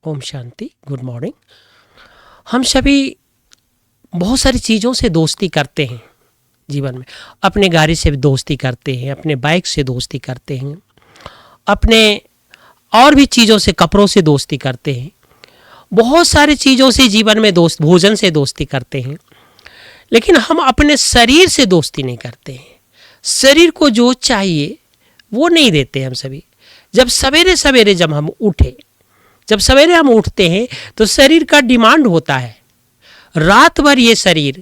Om Shanti, good morning. हम सभी बहुत सारी चीज़ों से दोस्ती करते हैं जीवन में। अपने गाड़ी से भी दोस्ती करते हैं, अपने बाइक से दोस्ती करते हैं, अपने और भी चीज़ों से, कपड़ों से दोस्ती करते हैं, बहुत सारी चीज़ों से जीवन में भोजन से दोस्ती करते हैं। लेकिन हम अपने शरीर से दोस्ती नहीं करते हैं। शरीर को जो चाहिए वो नहीं देते हम सभी। जब सवेरे सवेरे जब सवेरे हम उठते हैं तो शरीर का डिमांड होता है। रात भर ये शरीर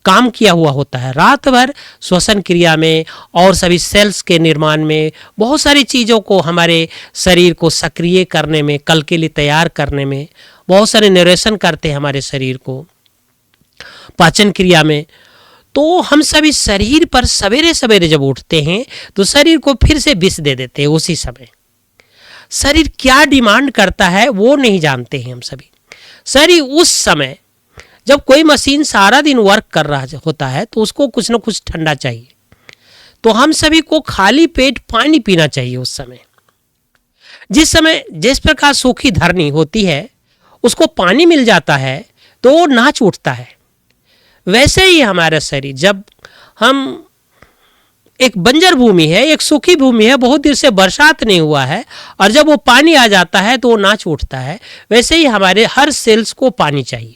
काम किया हुआ होता है, रात भर श्वसन क्रिया में और सभी सेल्स के निर्माण में, बहुत सारी चीज़ों को, हमारे शरीर को सक्रिय करने में, कल के लिए तैयार करने में बहुत सारे निर्देशन करते हैं हमारे शरीर को, पाचन क्रिया में। तो हम सभी शरीर पर सवेरे सवेरे जब उठते हैं तो शरीर को फिर से विष दे देते हैं। उसी समय शरीर क्या डिमांड करता है वो नहीं जानते हैं हम सभी। शरीर उस समय जब कोई मशीन सारा दिन वर्क कर रहा होता है तो उसको कुछ ना कुछ ठंडा चाहिए, तो हम सभी को खाली पेट पानी पीना चाहिए। उस समय जिस प्रकार सूखी धरनी होती है उसको पानी मिल जाता है तो वो नाच उठता है, वैसे ही हमारा शरीर, जब हम एक बंजर भूमि है, एक सूखी भूमि है, बहुत देर से बरसात नहीं हुआ है, और जब वो पानी आ जाता है तो वो नाच उठता है, वैसे ही हमारे हर सेल्स को पानी चाहिए।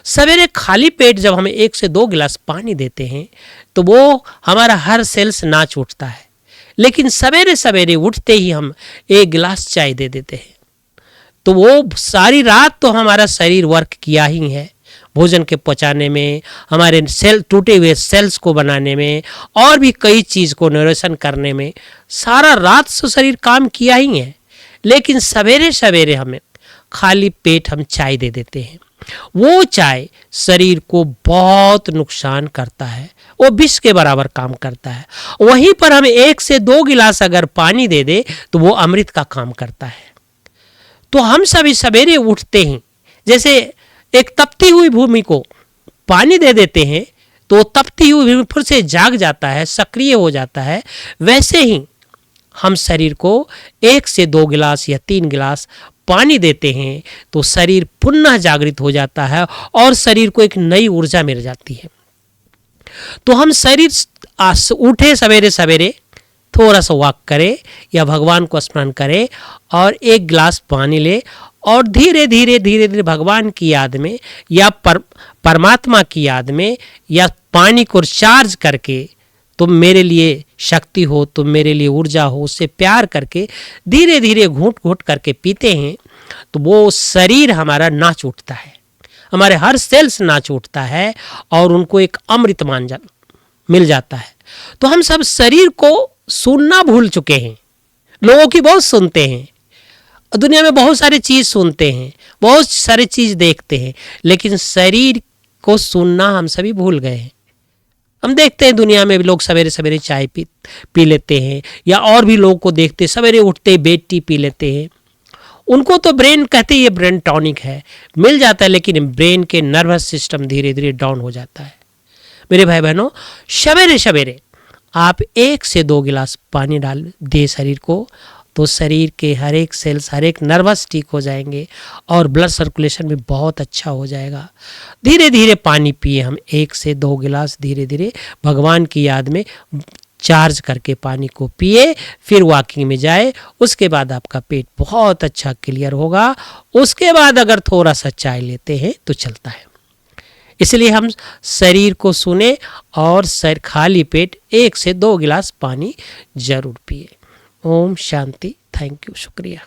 सवेरे खाली पेट जब हम 1 से 2 गिलास पानी देते हैं तो वो हमारा हर सेल्स नाच उठता है। लेकिन सवेरे सवेरे उठते ही हम 1 गिलास चाय दे देते हैं तो वो सारी रात तो हमारा शरीर वर्क किया ही है, भोजन के पचाने में, हमारे टूटे हुए सेल्स को बनाने में, और भी कई चीज़ को निरसन करने में सारा रात से शरीर काम किया ही है। लेकिन सवेरे सवेरे हमें खाली पेट हम चाय दे देते हैं। वो चाय शरीर को बहुत नुकसान करता है, वो विष के बराबर काम करता है। वहीं पर हम 1 से 2 गिलास अगर पानी दे दे तो वो अमृत का काम करता है। तो हम सभी सवेरे उठते हैं, जैसे एक तपती हुई भूमि को पानी दे देते हैं तो तपती हुई भूमि फिर से जाग जाता है, सक्रिय हो जाता है। वैसे ही हम शरीर को 1 से 2 गिलास या 3 गिलास पानी देते हैं तो शरीर पुनः जागृत हो जाता है और शरीर को एक नई ऊर्जा मिल जाती है। तो हम शरीर उठे सवेरे सवेरे, थोड़ा सा वॉक करें या भगवान को स्मरण करें और 1 गिलास पानी ले, और धीरे धीरे भगवान की याद में या परमात्मा की याद में या पानी को चार्ज करके, तुम मेरे लिए शक्ति हो, तुम मेरे लिए ऊर्जा हो, उससे प्यार करके धीरे धीरे घूंट घूंट करके पीते हैं तो वो शरीर हमारा नाच उठता है, हमारे हर सेल्स नाच उठता है और उनको एक अमृत मिल जाता है। तो हम सब शरीर को सुनना भूल चुके हैं। लोगों की बहुत सुनते हैं, दुनिया में बहुत सारी चीज़ सुनते हैं, बहुत सारी चीज़ देखते हैं, लेकिन शरीर को सुनना हम सभी भूल गए हैं। हम देखते हैं दुनिया में लोग सवेरे सवेरे चाय पी लेते हैं, या और भी लोगों को देखते हैं सवेरे उठते बेड टी पी लेते हैं। उनको तो ब्रेन कहते हैं ये ब्रेन टॉनिक है, मिल जाता है, लेकिन ब्रेन के नर्वस सिस्टम धीरे धीरे डाउन हो जाता है। मेरे भाई बहनों, सवेरे सवेरे आप 1 से 2 गिलास पानी डाल दे शरीर को तो शरीर के हर एक सेल्स, हर एक नर्वस ठीक हो जाएंगे और ब्लड सर्कुलेशन भी बहुत अच्छा हो जाएगा। धीरे धीरे पानी पिए हम, 1 से 2 गिलास धीरे धीरे भगवान की याद में चार्ज करके पानी को पिए, फिर वॉकिंग में जाए। उसके बाद आपका पेट बहुत अच्छा क्लियर होगा। उसके बाद अगर थोड़ा सा चाय लेते हैं तो चलता है। इसलिए हम शरीर को सुने और खाली पेट 1 से 2 गिलास पानी जरूर पिए। ओम शांति। थैंक यू, शुक्रिया।